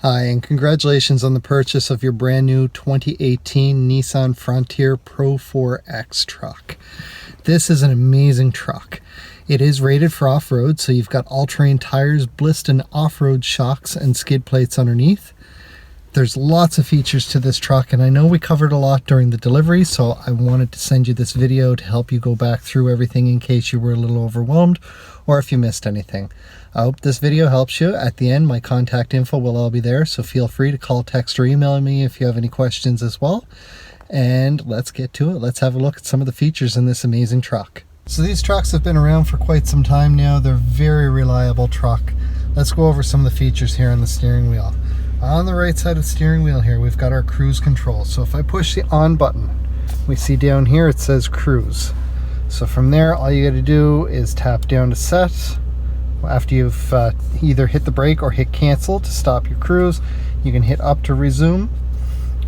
Hi, and congratulations on the purchase of your brand new 2018 Nissan Frontier Pro-4X truck. This is an amazing truck. It is rated for off-road, so you've got all-terrain tires, blistered off-road shocks, and skid plates underneath. There's lots of features to this truck, and I know we covered a lot during the delivery, so I wanted to send you this video to help you go back through everything in case you were a little overwhelmed or if you missed anything. I hope this video helps you. At the end, my contact info will all be there, so feel free to call, text, or email me if you have any questions as well. And let's get to it. Let's have a look at some of the features in this amazing truck. So these trucks have been around for quite some time now. They're a very reliable truck. Let's go over some of the features here on the steering wheel. On the right side of the steering wheel here, we've got our cruise control. So if I push the on button, we see down here it says cruise. So from there, all you got to do is tap down to set. After you've either hit the brake or hit cancel to stop your cruise, you can hit up to resume.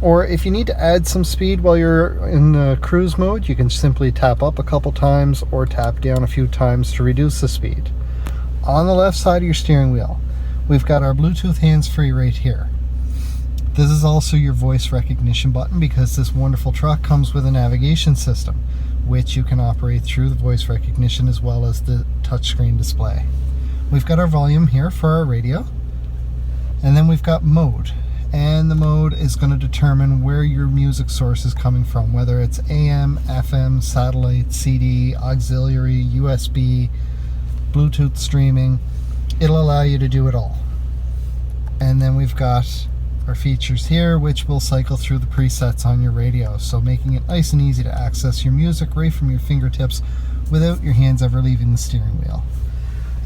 Or if you need to add some speed while you're in the cruise mode, you can simply tap up a couple times or tap down a few times to reduce the speed. On the left side of your steering wheel, we've got our Bluetooth hands-free right here. This is also your voice recognition button because this wonderful truck comes with a navigation system, which you can operate through the voice recognition as well as the touchscreen display. We've got our volume here for our radio, and then we've got mode. And the mode is going to determine where your music source is coming from, whether it's AM, FM, satellite, CD, auxiliary, USB, Bluetooth streaming. It'll allow you to do it all. And then we've got our features here, which will cycle through the presets on your radio, so making it nice and easy to access your music right from your fingertips without your hands ever leaving the steering wheel.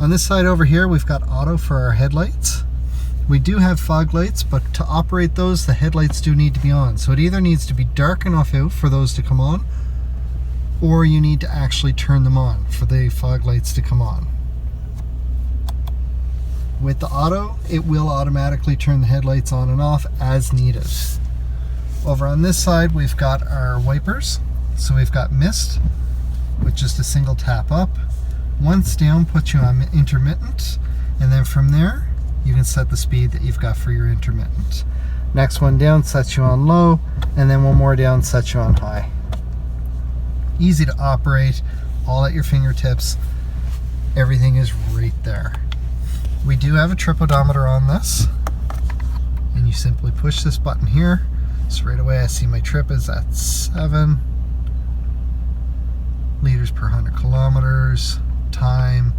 On this side over here, we've got auto for our headlights. We do have fog lights, but to operate those, the headlights do need to be on. So it either needs to be dark enough out for those to come on, or you need to actually turn them on for the fog lights to come on. With the auto, it will automatically turn the headlights on and off as needed. Over on this side, we've got our wipers. So we've got mist, which is a single tap up. Once down puts you on intermittent, and then from there you can set the speed that you've got for your intermittent. Next one down sets you on low, and then one more down sets you on high. Easy to operate, all at your fingertips. Everything is right there. We do have a trip odometer on this, and you simply push this button here. So right away I see my trip is at 7 liters per 100 kilometers. Time,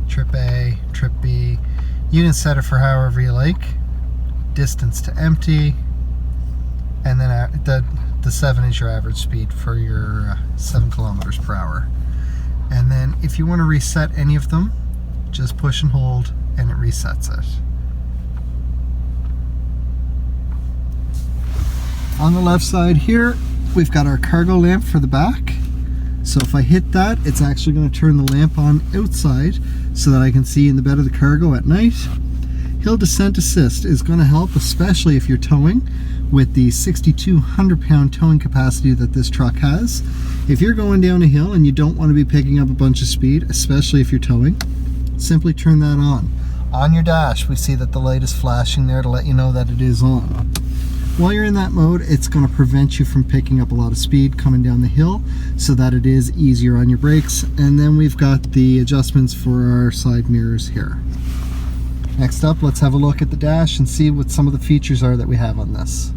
trip A, trip B. You can set it for however you like. Distance to empty, and then the 7 is your average speed for your 7 kilometers per hour. And then if you want to reset any of them, just push and hold and it resets it. On the left side here, we've got our cargo lamp for the back. So if I hit that, it's actually going to turn the lamp on outside so that I can see in the bed of the cargo at night. Hill descent assist is going to help, especially if you're towing, with the 6,200 pound towing capacity that this truck has. If you're going down a hill and you don't want to be picking up a bunch of speed, especially if you're towing, simply turn that on. On your dash, we see that the light is flashing there to let you know that it is on. While you're in that mode, it's going to prevent you from picking up a lot of speed coming down the hill so that it is easier on your brakes. And then we've got the adjustments for our side mirrors here. Next up, let's have a look at the dash and see what some of the features are that we have on this.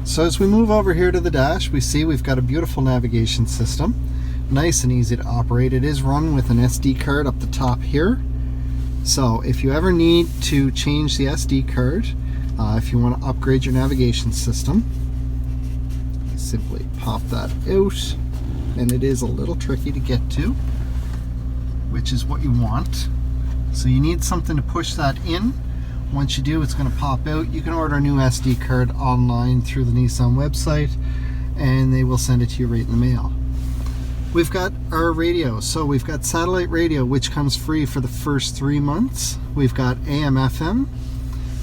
So as we move over here to the dash, we see we've got a beautiful navigation system. Nice and easy to operate. It is run with an SD card up the top here. So if you ever need to change the SD card, if you want to upgrade your navigation system, simply pop that out, and it is a little tricky to get to, which is what you want. So you need something to push that in. Once you do, it's going to pop out. You can order a new SD card online through the Nissan website, and they will send it to you right in the mail. We've got our radio. So we've got satellite radio, which comes free for the first 3 months. We've got AM, FM.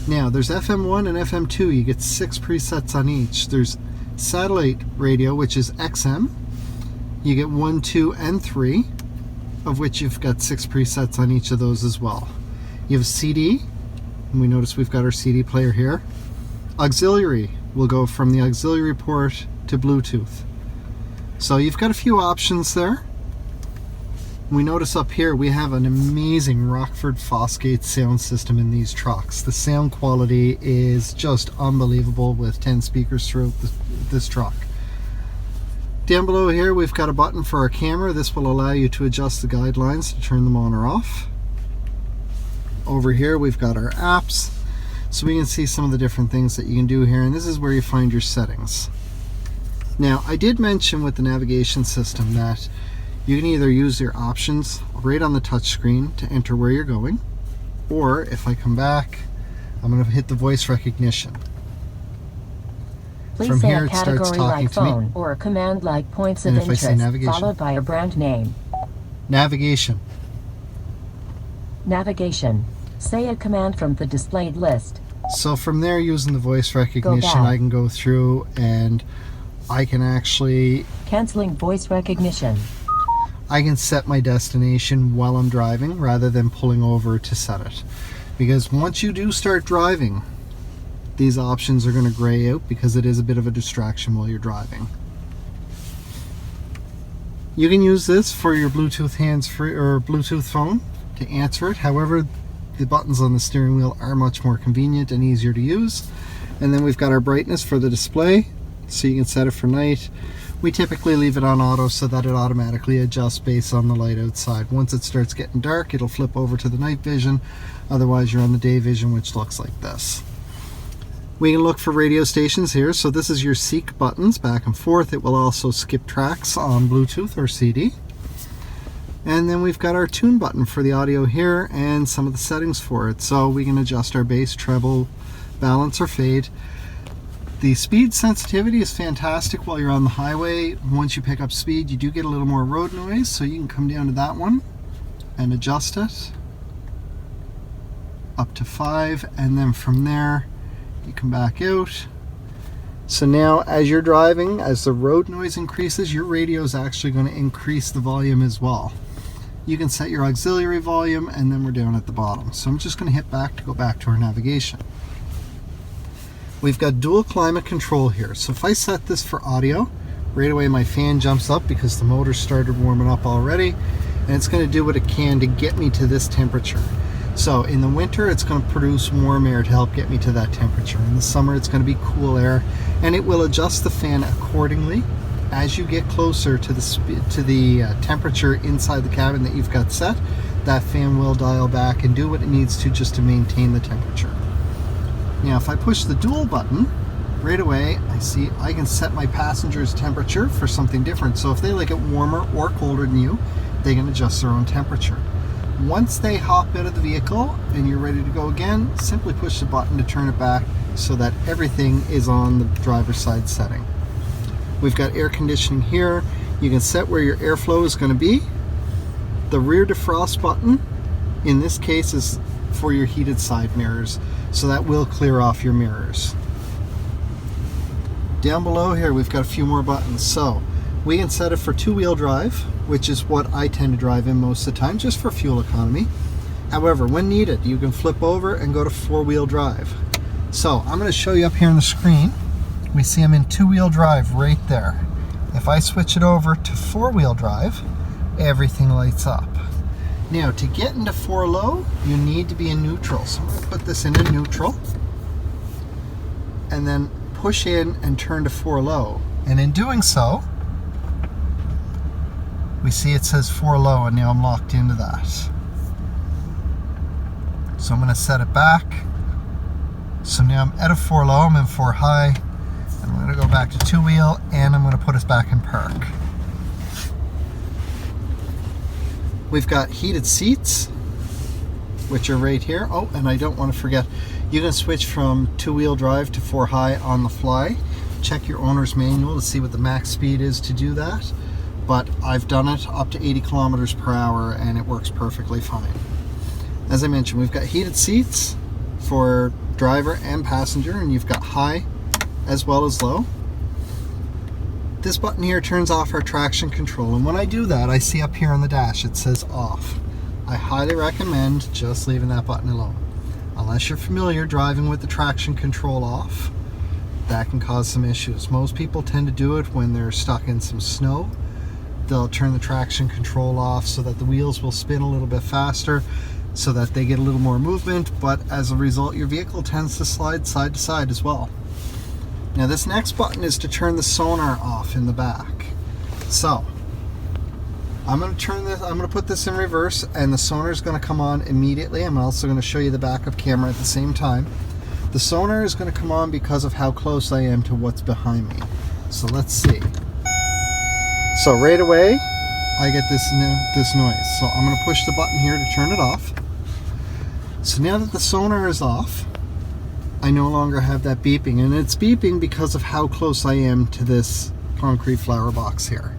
Now, there's FM1 and FM2. You get 6 presets on each. There's satellite radio, which is XM. You get 1, 2, and 3, of which you've got 6 presets on each of those as well. You have CD, and we notice we've got our CD player here. Auxiliary will go from the auxiliary port to Bluetooth. So you've got a few options there. We notice up here we have an amazing Rockford Fosgate sound system in these trucks. The sound quality is just unbelievable with 10 speakers throughout this truck. Down below here we've got a button for our camera. This will allow you to adjust the guidelines to turn them on or off. Over here we've got our apps, so we can see some of the different things that you can do here, and this is where you find your settings. Now, I did mention with the navigation system that you can either use your options right on the touch screen to enter where you're going, or if I come back, I'm going to hit the voice recognition. Please From say here a it starts category talking like to me. phone or a command like points of And if I say interest, navigation. followed by a brand name. Navigation. Navigation. Say a command from the displayed list. So from there, using the voice recognition, back. I can go through and I can actually Canceling voice recognition. I can set my destination while I'm driving rather than pulling over to set it. Because once you do start driving, these options are going to gray out because it is a bit of a distraction while you're driving. You can use this for your Bluetooth hands-free or Bluetooth phone to answer it. However, the buttons on the steering wheel are much more convenient and easier to use. And then we've got our brightness for the display, so you can set it for night. We typically leave it on auto so that it automatically adjusts based on the light outside. Once it starts getting dark, it'll flip over to the night vision. Otherwise, you're on the day vision, which looks like this. We can look for radio stations here. So this is your seek buttons back and forth. It will also skip tracks on Bluetooth or CD. And then we've got our tune button for the audio here and some of the settings for it. So we can adjust our bass, treble, balance, or fade. The speed sensitivity is fantastic while you're on the highway. Once you pick up speed, you do get a little more road noise, so you can come down to that one and adjust it up to 5, and then from there you come back out. So now as you're driving, as the road noise increases, your radio is actually going to increase the volume as well. You can set your auxiliary volume, and then we're down at the bottom. So I'm just going to hit back to go back to our navigation. We've got dual climate control here. So if I set this for audio, right away my fan jumps up because the motor started warming up already, and it's going to do what it can to get me to this temperature. So in the winter, it's going to produce warm air to help get me to that temperature. In the summer, it's going to be cool air, and it will adjust the fan accordingly. As you get closer to the temperature inside the cabin that you've got set, that fan will dial back and do what it needs to just to maintain the temperature. Now, if I push the dual button, right away, I see I can set my passenger's temperature for something different. So if they like it warmer or colder than you, they can adjust their own temperature. Once they hop out of the vehicle and you're ready to go again, simply push the button to turn it back so that everything is on the driver's side setting. We've got air conditioning here. You can set where your airflow is going to be. The rear defrost button, in this case, is for your heated side mirrors, so that will clear off your mirrors. Down below here we've got a few more buttons. So we can set it for two-wheel drive, which is what I tend to drive in most of the time, just for fuel economy. However, when needed, you can flip over and go to four-wheel drive. So I'm going to show you up here on the screen. We see I'm in two-wheel drive right there. If I switch it over to four-wheel drive, everything lights up. Now, to get into 4 low, you need to be in neutral. So I'm going to put this in neutral, and then push in and turn to 4 low. And in doing so, we see it says 4 low, and now I'm locked into that. So I'm going to set it back. So now I'm at a 4 low, I'm in 4 high. I'm going to go back to 2-wheel, and I'm going to put us back in park. We've got heated seats, which are right here. Oh, and I don't want to forget, you can switch from 2-wheel drive to 4 high on the fly. Check your owner's manual to see what the max speed is to do that. But I've done it up to 80 kilometers per hour, and it works perfectly fine. As I mentioned, we've got heated seats for driver and passenger, and you've got high as well as low. This button here turns off our traction control, and when I do that, I see up here on the dash it says off. I highly recommend just leaving that button alone. Unless you're familiar driving with the traction control off, that can cause some issues. Most people tend to do it when they're stuck in some snow. They'll turn the traction control off so that the wheels will spin a little bit faster, so that they get a little more movement, but as a result your vehicle tends to slide side to side as well. Now this next button is to turn the sonar off in the back. So I'm going to put this in reverse, and the sonar is going to come on immediately. I'm also going to show you the backup camera at the same time. The sonar is going to come on because of how close I am to what's behind me. So let's see. So right away I get this noise. So I'm going to push the button here to turn it off. So now that the sonar is off, I no longer have that beeping, and it's beeping because of how close I am to this concrete flower box here.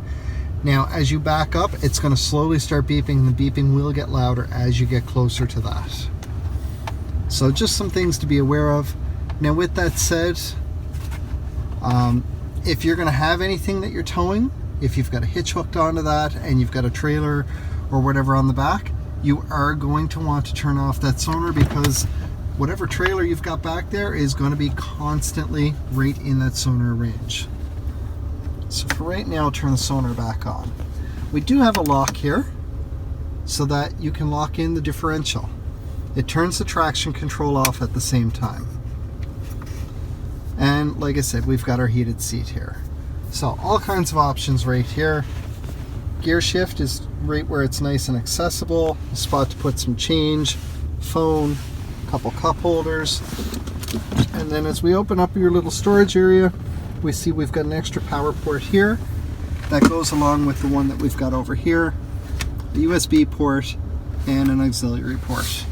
Now as you back up, it's going to slowly start beeping. The beeping will get louder as you get closer to that. So just some things to be aware of. Now with that said, if you're going to have anything that you're towing, if you've got a hitch hooked onto that and you've got a trailer or whatever on the back, you are going to want to turn off that sonar, because whatever trailer you've got back there is going to be constantly right in that sonar range. So for right now, I'll turn the sonar back on. We do have a lock here so that you can lock in the differential. It turns the traction control off at the same time. And like I said, we've got our heated seat here. So all kinds of options right here. Gear shift is right where it's nice and accessible. A spot to put some change, phone, a couple cup holders. And then as we open up your little storage area, we see we've got an extra power port here that goes along with the one that we've got over here, a USB port and an auxiliary port.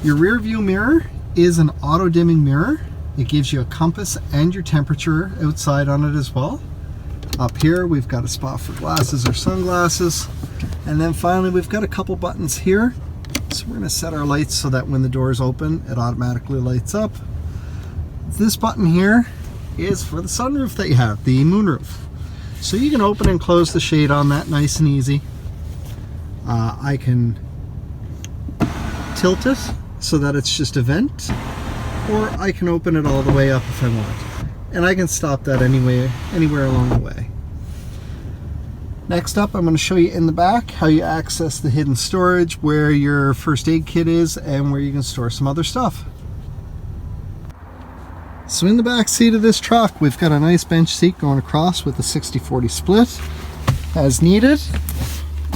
Your rear view mirror is an auto dimming mirror. It gives you a compass and your temperature outside on it as well. Up here we've got a spot for glasses or sunglasses, and then finally we've got a couple buttons here. So we're going to set our lights so that when the doors open it automatically lights up. This button here is for the sunroof that you have, the moonroof. So you can open and close the shade on that nice and easy. I can tilt it so that it's just a vent, or I can open it all the way up if I want. And I can stop that anywhere along the way. Next up, I'm going to show you in the back how you access the hidden storage, where your first aid kit is, and where you can store some other stuff. So in the back seat of this truck, we've got a nice bench seat going across with a 60-40 split as needed.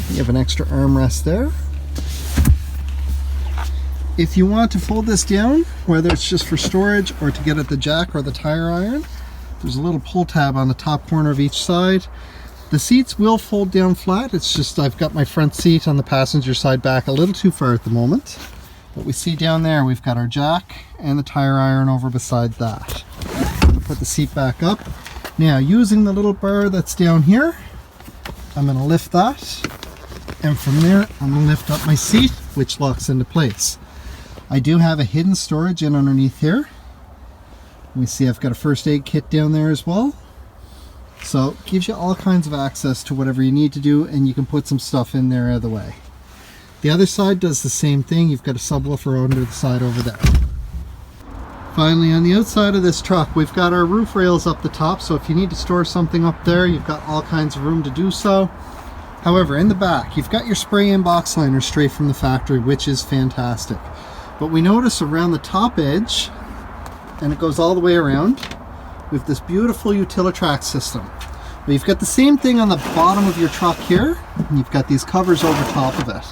You have an extra armrest there. If you want to fold this down, whether it's just for storage or to get at the jack or the tire iron, there's a little pull tab on the top corner of each side. The seats will fold down flat. It's just I've got my front seat on the passenger side back a little too far at the moment. But we see down there we've got our jack and the tire iron over beside that. I'm going to put the seat back up. Now using the little bar that's down here, I'm going to lift that, and from there I'm going to lift up my seat, which locks into place. I do have a hidden storage in underneath here. We see I've got a first aid kit down there as well. So it gives you all kinds of access to whatever you need to do, and you can put some stuff in there either way. The other side does the same thing. You've got a subwoofer under the side over there. Finally, on the outside of this truck, we've got our roof rails up the top, so if you need to store something up there, you've got all kinds of room to do so. However, in the back, you've got your spray-in box liner straight from the factory, which is fantastic. But we notice around the top edge, and it goes all the way around, we have this beautiful Utilitrack system. But you've got the same thing on the bottom of your truck here, and you've got these covers over top of it.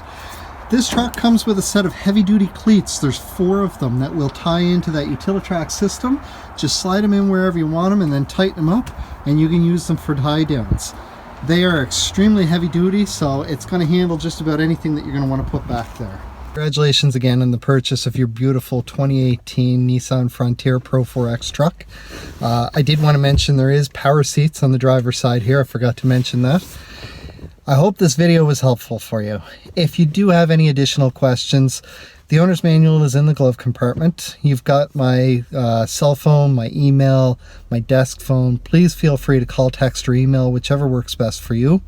This truck comes with a set of heavy-duty cleats. There's 4 of them that will tie into that Utilitrack system. Just slide them in wherever you want them and then tighten them up, and you can use them for tie downs. They are extremely heavy-duty, so it's going to handle just about anything that you're going to want to put back there. Congratulations again on the purchase of your beautiful 2018 Nissan Frontier Pro-4X truck. I did want to mention there is power seats on the driver's side here. I forgot to mention that. I hope this video was helpful for you. If you do have any additional questions, the owner's manual is in the glove compartment. You've got my cell phone, my email, my desk phone. Please feel free to call, text, or email, whichever works best for you.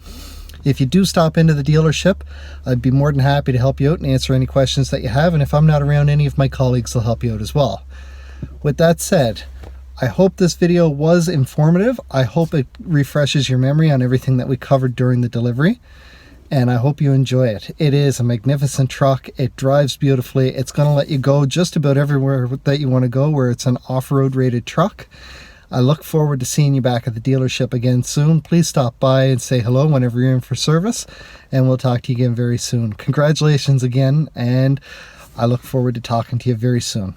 If you do stop into the dealership, I'd be more than happy to help you out and answer any questions that you have. And if I'm not around, any of my colleagues will help you out as well. With that said, I hope this video was informative. I hope it refreshes your memory on everything that we covered during the delivery. And I hope you enjoy it. It is a magnificent truck. It drives beautifully. It's going to let you go just about everywhere that you want to go, where it's an off-road rated truck. I look forward to seeing you back at the dealership again soon. Please stop by and say hello whenever you're in for service, and we'll talk to you again very soon. Congratulations again, and I look forward to talking to you very soon.